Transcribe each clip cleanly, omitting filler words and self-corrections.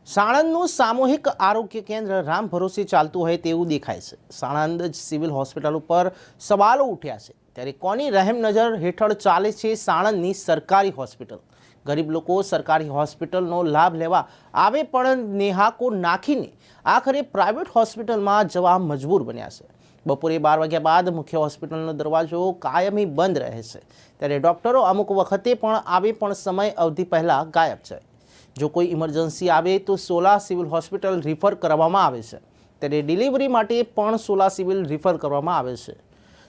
સાણંદનું સામૂહિક આરોગ્ય કેન્દ્ર રામ ભરોસે ચાલતું હોય તેવું દેખાય છે। સાણંદ સિવિલ હોસ્પિટલ ઉપર સવાલો ઉઠ્યા છે, ત્યારે કોની રહેમ નજર હેઠળ ચાલે છે સાણંદની સરકારી હોસ્પિટલ? ગરીબ લોકો સરકારી હોસ્પિટલનો લાભ લેવા આવે પણ નેહાકો નાખીને આખરે પ્રાઇવેટ હોસ્પિટલમાં જવા મજબૂર બન્યા છે। બપોરે 12 વાગ્યા બાદ મુખ્ય હોસ્પિટલનો દરવાજો કાયમી બંધ રહે છે, ત્યારે ડોક્ટરો અમુક વખતે પણ આવે પણ સમય અવધિ પહેલાં ગાયબ છે। જો કોઈ ઇમરજન્સી આવે તો સોલા સિવિલ હોસ્પિટલ રિફર કરવામાં આવે છે, ત્યારે ડિલિવરી માટે પણ સોલા સિવિલ રિફર કરવામાં આવે છે।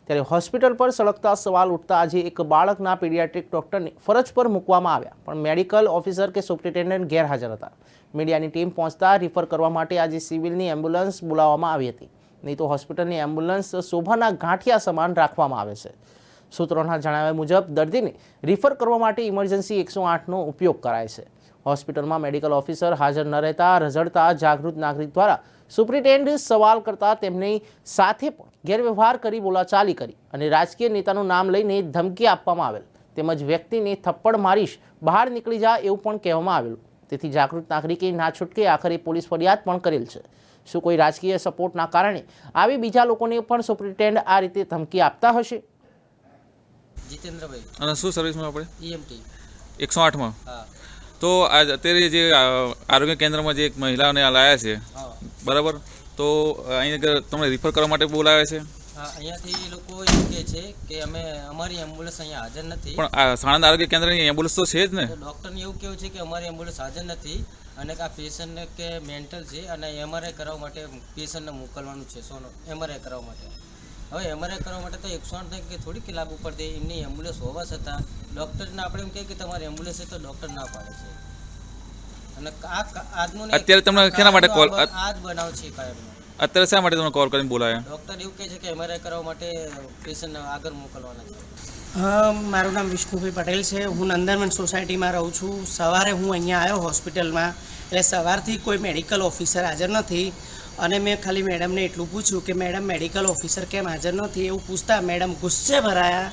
ત્યારે હોસ્પિટલ પર સળગતા સવાલ ઉઠતા આજે એક બાળકના પીડિયાટ્રિક ડૉક્ટરને ફરજ પર મૂકવામાં આવ્યા, પણ મેડિકલ ઓફિસર કે સુપ્રિન્ટેન્ડન્ટ ગેરહાજર હતા। મીડિયાની ટીમ પહોંચતા રિફર કરવા માટે આજે સિવિલની એમ્બ્યુલન્સ બોલાવવામાં આવી હતી, નહીં તો હોસ્પિટલની એમ્બ્યુલન્સ શોભાના ગાંઠિયા સમાન રાખવામાં આવે છે। સૂત્રોના જણાવ્યા મુજબ દર્દીને રિફર કરવા માટે ઇમરજન્સી 108નો ઉપયોગ કરાય છે। હોસ્પિટલમાં મેડિકલ ઓફિસર હાજર ન રહેતા રઝળતા જાગૃત નાગરિક દ્વારા સુપ્રિન્ટેન્ડન્ટ સવાલ કરતા તેમની સાથે પણ ગેરવ્યવહાર કરી બોલાચાલી કરી અને રાજકીય નેતાનું નામ લઈને ધમકી આપવામાં આવેલ, તેમજ વ્યક્તિને થપ્પડ મારીશ બહાર નીકળી જા એવું પણ કહેવામાં આવેલું। તેથી જાગૃત નાગરિકે ના છૂટકે આખરે પોલીસ ફરિયાદ પણ કરેલ છે। શું કોઈ રાજકીય સપોર્ટના કારણે આવી બીજા લોકોને પણ સુપ્રિન્ટેન્ડન્ટ આ રીતે ધમકી આપતા હશે? જીતેન્દ્રભાઈ અને શું સર્વિસમાં આપણે ઈએમટી 108 માં હા તો અત્યારે જે આરોગ્ય કેન્દ્રમાં જે એક મહિલાઓને લાયા છે, હા બરાબર, તો અહીં તમને રિફર કરવા માટે બોલાવે છે, હા અહીંયાથી એ લોકો એવું કહે છે કે અમારી એમ્બ્યુલન્સ અહીંયા હાજર નથી, પણ આ સાણંદ આરોગ્ય કેન્દ્રની એમ્બ્યુલન્સ તો છે જ ને? તો ડૉક્ટરને એવું કહેવું છે કે અમારી એમ્બ્યુલન્સ હાજર નથી અને આ પેશન્ટને કે મેન્ટલ છે અને એમઆરઆઈ કરાવવા માટે પેશન્ટને મોકલવાનું છે એમઆરઆઈ કરાવવા માટે। હવે એમઆરઆઈ કરવા માટે તો 108 કે થોડીક લાભ ઉપર દે, એમની એમ્બ્યુલન્સ હોવા છતાં ડૉક્ટરને આપણે એમ કહીએ કે તમારી એમ્બ્યુલન્સ છે તો ડૉક્ટર ના પાડે છે। અને આજનો અત્યારે તમને શેના માટે કોલ આજ બનાવ છે કાયમનો? અત્યારે શા માટે તમને કોલ કરીને બોલાયા? ડૉક્ટર એવું કહે છે કે એમઆરઆઈ કરાવવા માટે પેશન્ટને આગળ મોકલવાના છે। મારું નામ વિષ્ણુભાઈ પટેલ છે। હું નંદનવન સોસાયટીમાં રહું છું। સવારે હું અહીંયા આવ્યો હોસ્પિટલમાં, એટલે સવારથી કોઈ મેડિકલ ઓફિસર હાજર નથી અને મેં ખાલી મેડમને એટલું પૂછ્યું કે મેડમ મેડિકલ ઓફિસર કેમ હાજર નથી, એવું પૂછતા મેડમ ગુસ્સે ભરાયા,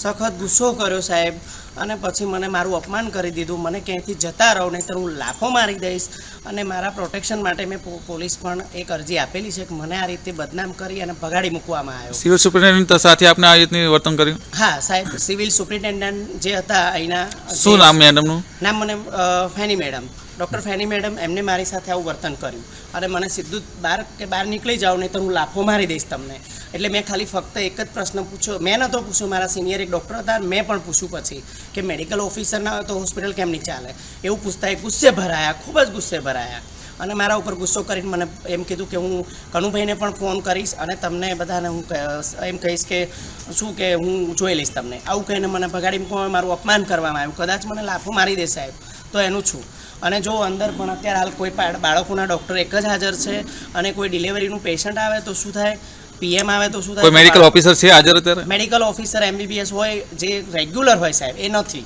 સખત ગુસ્સો કર્યો સાહેબ, અને પછી મને મારું અપમાન કરી દીધું। મને ક્યાંયથી જતા રહો નહીં તો હું લાફો મારી દઈશ, અને મારા પ્રોટેક્શન માટે મેં પોલીસ પણ એક અરજી આપેલી છે કે મને આ રીતે બદનામ કરી અને ભગાડી મૂકવામાં આવ્યો। સિવિલ સુપ્રિન્ટેન્ડન્ટ સાથે આપણે આ રીતની વર્તન કર્યું? હા સાહેબ, સિવિલ સુપ્રિન્ટેન્ડન્ટ જે હતા અહીંના, શું નામ મેડમનું? નામ મને ફેની મેડમ, ડૉક્ટર ફેની મેડમ, એમને મારી સાથે આવું વર્તન કર્યું અને મને સીધું બહાર નીકળી જાઓ નહીં તો હું લાફો મારી દઈશ તમને। એટલે મેં ખાલી ફક્ત એક જ પ્રશ્ન પૂછ્યો, મેં નહોતો પૂછ્યો, મારા સિનિયર એક ડૉક્ટર હતા, મેં પણ પૂછ્યું પછી કે મેડિકલ ઓફિસર ના હોય તો હોસ્પિટલ કેમ નહીં ચાલે, એવું પૂછતા એ ગુસ્સે ભરાયા, ખૂબ જ ગુસ્સે ભરાયા અને મારા ઉપર ગુસ્સો કરીને મને એમ કીધું કે હું કનુભાઈને પણ ફોન કરીશ અને તમને બધાને હું એમ કહીશ કે શું કે હું જોઈ લઈશ તમને, આવું કહીને મને ભગાડી મૂકવામાં, મારું અપમાન કરવામાં આવ્યું। કદાચ મને લાફો મારી દે સાહેબ તો એનું છું। અને જો અંદર પણ અત્યારે હાલ કોઈ બાળકોના ડૉક્ટર એક જ હાજર છે અને કોઈ ડિલિવરીનું પેશન્ટ આવે તો શું થાય, પીએમ આવે તો શું થાય? કોઈ મેડિકલ ઓફિસર છે હાજર અત્યારે? મેડિકલ ઓફિસર એમબીબીએસ હોય જે રેગ્યુલર હોય સાહેબ એ નથી,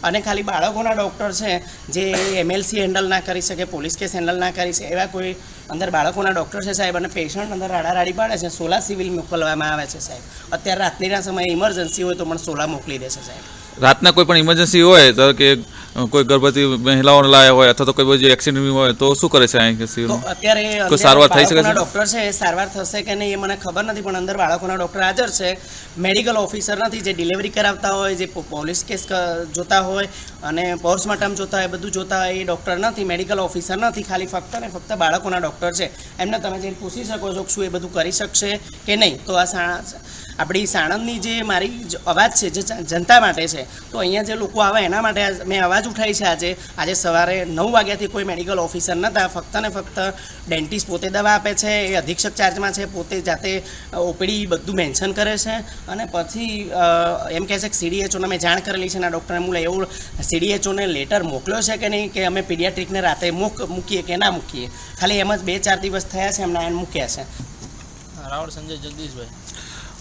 અને ખાલી બાળકોના ડૉક્ટર છે જે એમએલસી હેન્ડલ ના કરી શકે, પોલીસ કેસ હેન્ડલ ના કરી શકે, એવા કોઈ અંદર બાળકોના ડૉક્ટર છે સાહેબ, અને પેશન્ટ અંદર રાડારાડી પાડે છે, સોલા સિવિલ મોકલવામાં આવે છે સાહેબ। અત્યારે રાત્રિના સમયે ઇમરજન્સી હોય તો પણ સોલા મોકલી દેશે સાહેબ। રાતના કોઈ પણ ઇમરજન્સી હોય તો કે કોઈ ગર્ભવતી મહિલાઓને લાયા હોય અથવા તો કોઈ બીજી એક્સિડન્ટ હોય તો શું કરે છે અહીં કે તો અત્યારે કોઈ સારવાર થઈ શકે છે? ડૉક્ટર છે, સારવાર થશે કે નહીં એ મને ખબર નથી, પણ અંદર બાળકોના ડૉક્ટર હાજર છે, મેડિકલ ઓફિસર નથી, જે ડિલિવરી કરાવતા હોય, જે પોલીસ કેસ જોતા હોય અને પોસ્ટમોર્ટમ જોતા હોય, બધું જોતા હોય, એ ડૉક્ટર નથી, મેડિકલ ઓફિસર નથી, ખાલી ફક્ત ને ફક્ત બાળકોના ડૉક્ટર છે। એમને તમે જઈને પૂછી શકો છો કે શું એ બધું કરી શકશે કે નહીં। તો આ આપણી સાણંદની જે મારી અવાજ છે જે જનતા માટે છે, તો અહીંયા જે લોકો આવે એના માટે મેં અવાજ ઉઠાવી છે। આજે સવારે 9 વાગ્યાથી કોઈ મેડિકલ ઓફિસર નહોતા, ફક્ત ને ફક્ત ડેન્ટિસ્ટ પોતે દવા આપે છે, એ અધિક્ષક ચાર્જમાં છે, પોતે જાતે ઓપીડી બધું મેન્શન કરે છે અને પછી એમ કહે છે કે સીડીએચઓને મેં જાણ કરેલી છે અને ડૉક્ટરે મૂલે એવું સીડીએચઓને લેટર મોકલ્યો છે કે નહીં કે અમે પીડિયાટ્રિકને રાતે મૂકીએ કે ના મૂકીએ, ખાલી એમ જ 2-4 દિવસ થયા છે એમના મૂક્યા છે। રાવળ સંજય જગદીશભાઈ।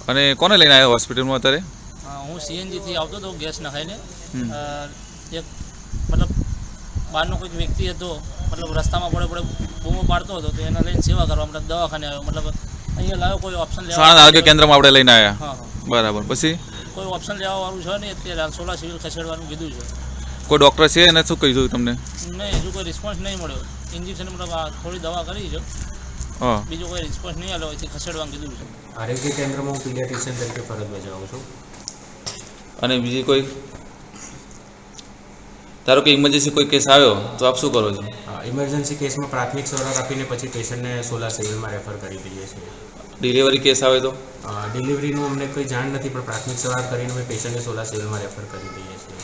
અને કોને લઈને આવ્યા હોસ્પિટલમાં અત્યારે? હું સીએનજીથી આવતો હતો ગેસ નખાઈને, એક મતલબ બહારનો કોઈ વ્યક્તિ હતો, મતલબ રસ્તામાં પડે બૂમો પાડતો હતો તો એને લઈને સેવા કરવા મતલબ દવાખાને આવ્યો, મતલબ અહીંયા લાવ્યો, કોઈ ઓપ્શન લેવા સાણંદ આરોગ્ય કેન્દ્રમાં આપણે લઈને આવ્યા? હા બરાબર, પછી કોઈ ઓપ્શન લેવા વાળું છે નહીં, અત્યારે સોલા સિવિલ ખસેડવાનું કીધું છે। કોઈ ડૉક્ટર છે એને શું કીધું તમને? નહીં, હજુ કોઈ રિસ્પોન્સ નહીં મળ્યો. ઇન્જેક્શન મતલબ થોડી દવા કરી છે, હા. બીજો કોઈ રિસ્પોન્સ નહીં આવ્યો, એથી ખસેડવાનું કીધું છે. આરોગ્ય કેન્દ્રમાં હું પીડિયાટ્રિશિયન તરીકે ફરજ બજાવું છું. અને બીજી કોઈ, ધારો કે ઇમરજન્સી કોઈ કેસ આવ્યો તો આપ શું કરો છો? ઇમરજન્સી કેસમાં પ્રાથમિક સારવાર આપીને પછી પેશન્ટને સોલા સિવિલમાં રેફર કરી દઈએ છીએ. ડિલિવરી કેસ આવે તો? ડિલિવરીનું અમને કોઈ જાણ નથી, પણ પ્રાથમિક સારવાર કરીને અમે પેશન્ટને સોલા સિવિલમાં રેફર કરી દઈએ છીએ.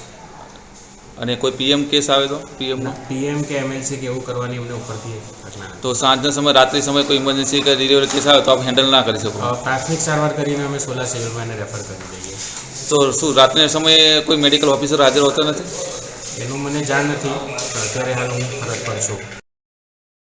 અને કોઈ પીએમ કેસ આવે તો? પીએમમાં પીએમ કે એમએલસી કે એવું કરવાની અમને ઉપરથી આજ્ઞા નથી. તો સાંજના સમય, રાત્રિ સમય કોઈ ઇમરજન્સી કે ડિલિવરી કેસ આવે તો આપ હેન્ડલ ના કરી શકો? પ્રાથમિક સારવાર કરીને અમે સોલા સિવિલમાં એને રેફર કરી દઈએ. તો શું રાત્રિના સમયે કોઈ મેડિકલ ઓફિસર હાજર હોતો નથી? એનું મને જાણ નથી, પણ અત્યારે હાલ હું ફરજ પર છું.